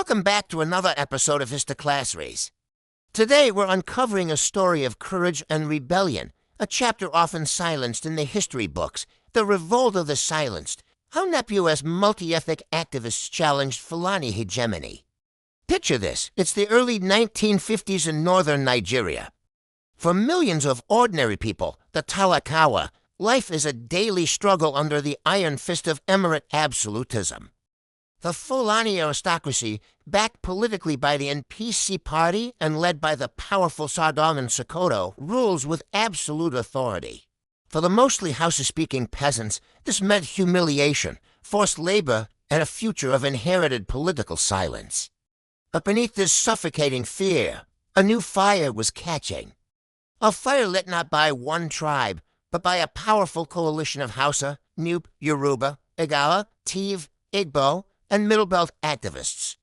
Welcome back to another episode of Histoclassseries. Today we're uncovering a story of courage and rebellion, a chapter often silenced in the history books, the revolt of the silenced, how NEPU as multi-ethnic activists challenged Fulani hegemony. Picture this, it's the early 1950s in northern Nigeria. For millions of ordinary people, the Talakawa, life is a daily struggle under the iron fist of emirate absolutism. The Fulani aristocracy, backed politically by the NPC party and led by the powerful Sardauna Sokoto, rules with absolute authority. For the mostly Hausa-speaking peasants, this meant humiliation, forced labor, and a future of inherited political silence. But beneath this suffocating fear, a new fire was catching. A fire lit not by one tribe, but by a powerful coalition of Hausa, NEPU, Yoruba, Igala, Tiv, Igbo, and Middle Belt activists.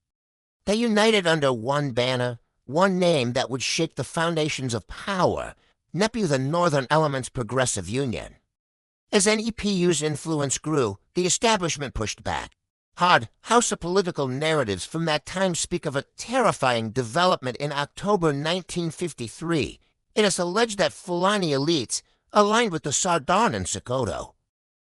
They united under one banner, one name that would shake the foundations of power, NEPU, the Northern Elements Progressive Union. As NEPU's influence grew, the establishment pushed back. Hard Hausa political narratives from that time speak of a terrifying development in October 1953. It is alleged that Fulani elites, aligned with the Sardauna Sokoto,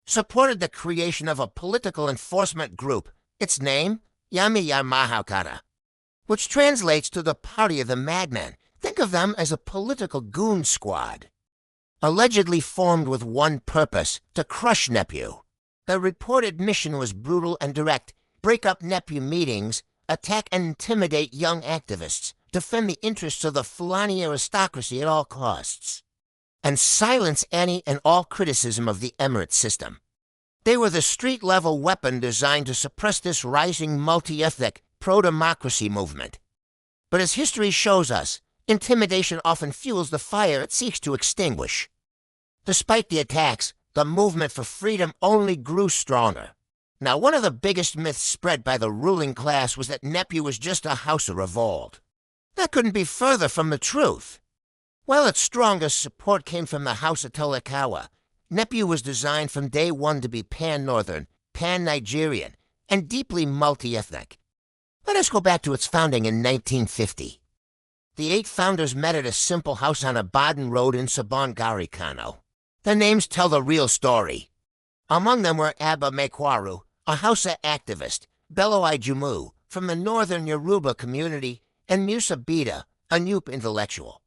supported the creation of a political enforcement group, its name, Yami Yamahakara, which translates to the Party of the Madman. Think of them as a political goon squad. Allegedly formed with one purpose, to crush NEPU. Their reported mission was brutal and direct: break up NEPU meetings, attack and intimidate young activists, defend the interests of the Fulani aristocracy at all costs, and silence any and all criticism of the emirate system. They were the street-level weapon designed to suppress this rising multi-ethnic, pro-democracy movement. But as history shows us, intimidation often fuels the fire it seeks to extinguish. Despite the attacks, the movement for freedom only grew stronger. Now, one of the biggest myths spread by the ruling class was that NEPU was just a Hausa revolt. That couldn't be further from the truth. While its strongest support came from the Hausa Talakawa, NEPU was designed from day one to be pan-Northern, pan-Nigerian, and deeply multi-ethnic. Let us go back to its founding in 1950. The 8 founders met at a simple house on a Baden road in Sabongari, Kano. Their names tell the real story. Among them were Abba Mekwaru, a Hausa activist, Bello Ijumu, from the northern Yoruba community, and Musa Bida, a NEPU intellectual.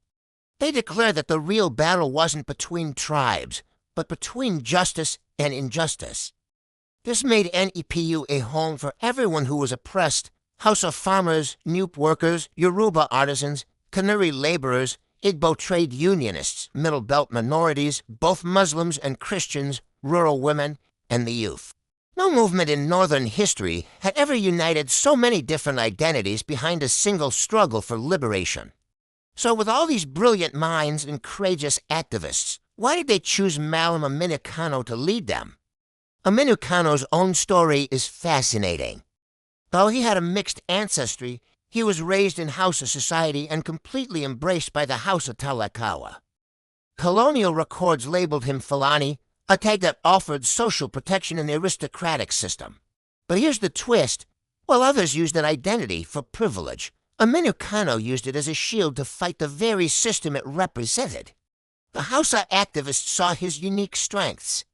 They declared that the real battle wasn't between tribes, but between justice and injustice. This made NEPU a home for everyone who was oppressed: Hausa farmers, NEPU workers, Yoruba artisans, Kanuri laborers, Igbo trade unionists, Middle Belt minorities, both Muslims and Christians, rural women, and the youth. No movement in Northern history had ever united so many different identities behind a single struggle for liberation. So with all these brilliant minds and courageous activists, why did they choose Malam Aminu Kano to lead them? Aminu Kano's own story is fascinating. Though he had a mixed ancestry, he was raised in Hausa society and completely embraced by the Hausa Talakawa. Colonial records labeled him Fulani, a tag that offered social protection in the aristocratic system. But here's the twist: while others used that identity for privilege, Aminu Kano used it as a shield to fight the very system it represented. The Hausa activists saw his unique strengths.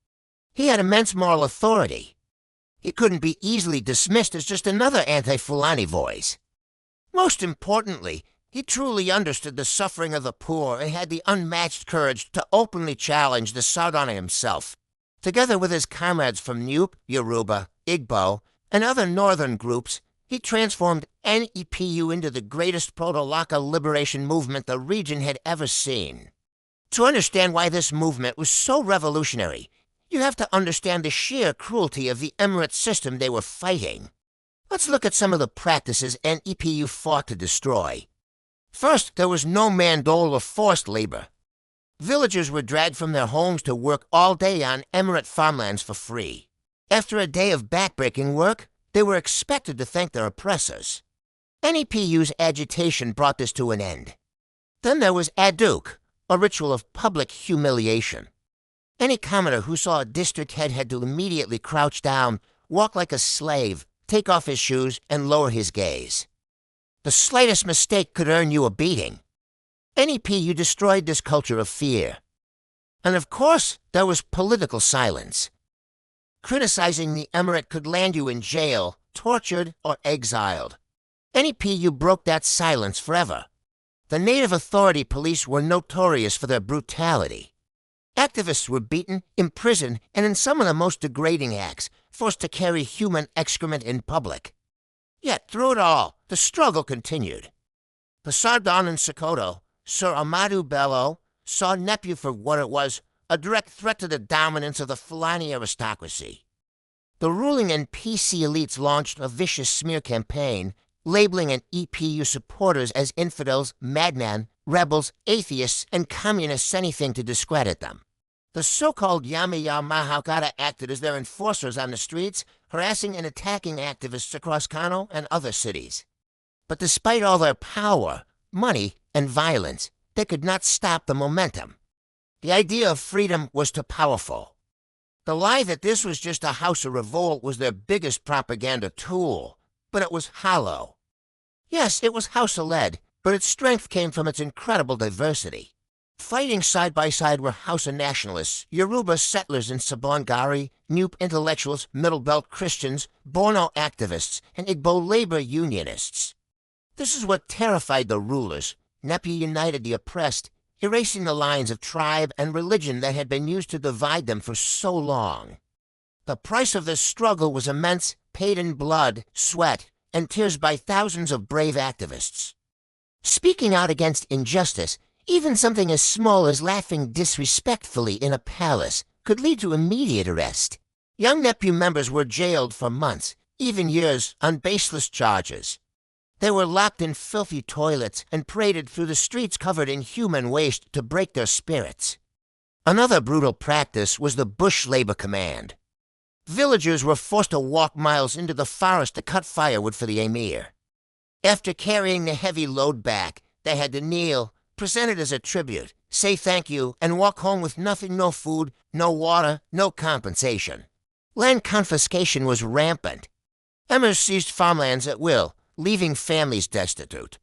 He had immense moral authority. He couldn't be easily dismissed as just another anti-Fulani voice. Most importantly, he truly understood the suffering of the poor and had the unmatched courage to openly challenge the Sardauna himself. Together with his comrades from NEPU, Yoruba, Igbo, and other northern groups, he transformed NEPU into the greatest proto-Laka liberation movement the region had ever seen. To understand why this movement was so revolutionary, you have to understand the sheer cruelty of the emirate system they were fighting. Let's look at some of the practices NEPU fought to destroy. First, there was no mandole or forced labor. Villagers were dragged from their homes to work all day on emirate farmlands for free. After a day of backbreaking work, they were expected to thank their oppressors. NEPU's agitation brought this to an end. Then there was Aduk, a ritual of public humiliation. Any commoner who saw a district head had to immediately crouch down, walk like a slave, take off his shoes, and lower his gaze. The slightest mistake could earn you a beating. NEPU destroyed this culture of fear. And of course, there was political silence. Criticizing the emirate could land you in jail, tortured, or exiled. NEPU broke that silence forever. The native authority police were notorious for their brutality. Activists were beaten, imprisoned, and in some of the most degrading acts, forced to carry human excrement in public. Yet, through it all, the struggle continued. The Sardon and Sokoto, Sir Amadou Bello, saw NEPU for what it was, a direct threat to the dominance of the Fulani aristocracy. The ruling and PC elites launched a vicious smear campaign, labeling NEPU supporters as infidels, madmen, rebels, atheists, and communists, anything to discredit them. The so-called Yamiya Mahaukata acted as their enforcers on the streets, harassing and attacking activists across Kano and other cities. But despite all their power, money, and violence, they could not stop the momentum. The idea of freedom was too powerful. The lie that this was just a house of revolt was their biggest propaganda tool, but it was hollow. Yes, it was Hausa-led, but its strength came from its incredible diversity. Fighting side by side were Hausa nationalists, Yoruba settlers in Sabongari, NEPU intellectuals, Middle Belt Christians, Borno activists, and Igbo labor unionists. This is what terrified the rulers. NEPU united the oppressed, erasing the lines of tribe and religion that had been used to divide them for so long. The price of this struggle was immense, paid in blood, sweat, and tears by thousands of brave activists. Speaking out against injustice, even something as small as laughing disrespectfully in a palace, could lead to immediate arrest. Young NEPU members were jailed for months, even years, on baseless charges. They were locked in filthy toilets and paraded through the streets covered in human waste to break their spirits. Another brutal practice was the bush labor command. Villagers were forced to walk miles into the forest to cut firewood for the emir. After carrying the heavy load back, they had to kneel, presented as a tribute, say thank you, and walk home with nothing, no food, no water, no compensation. Land confiscation was rampant. Emirs seized farmlands at will, leaving families destitute.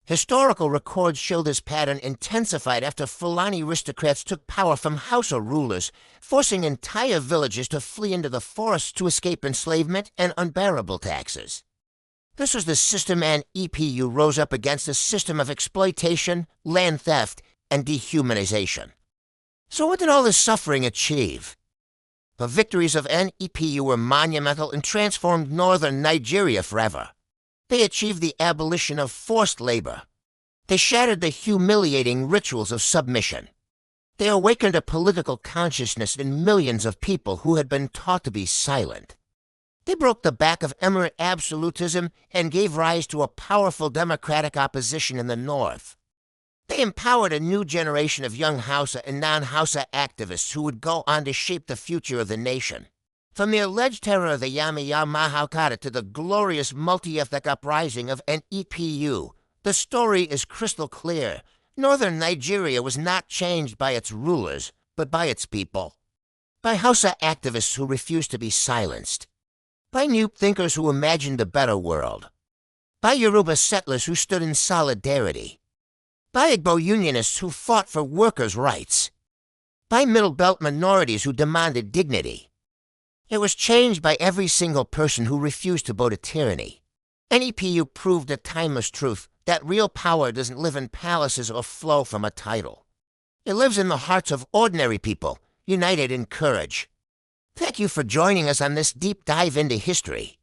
Historical records show this pattern intensified after Fulani aristocrats took power from Hausa rulers, forcing entire villages to flee into the forests to escape enslavement and unbearable taxes. This was the system NEPU rose up against, a system of exploitation, land theft, and dehumanization. So what did all this suffering achieve? The victories of NEPU were monumental and transformed northern Nigeria forever. They achieved the abolition of forced labor. They shattered the humiliating rituals of submission. They awakened a political consciousness in millions of people who had been taught to be silent. They broke the back of emirate absolutism and gave rise to a powerful democratic opposition in the north. They empowered a new generation of young Hausa and non-Hausa activists who would go on to shape the future of the nation. From the alleged terror of the Yamiya Mahaukata to the glorious multi-ethnic uprising of NEPU, the story is crystal clear. Northern Nigeria was not changed by its rulers, but by its people. By Hausa activists who refused to be silenced. By NEPU thinkers who imagined a better world. By Yoruba settlers who stood in solidarity. By Igbo unionists who fought for workers' rights. By Middle Belt minorities who demanded dignity. It was changed by every single person who refused to bow to tyranny. NEPU proved a timeless truth that real power doesn't live in palaces or flow from a title. It lives in the hearts of ordinary people, united in courage. Thank you for joining us on this deep dive into history.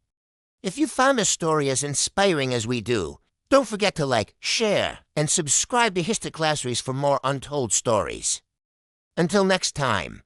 If you found this story as inspiring as we do, don't forget to like, share, and subscribe to Histoclassseries for more untold stories. Until next time.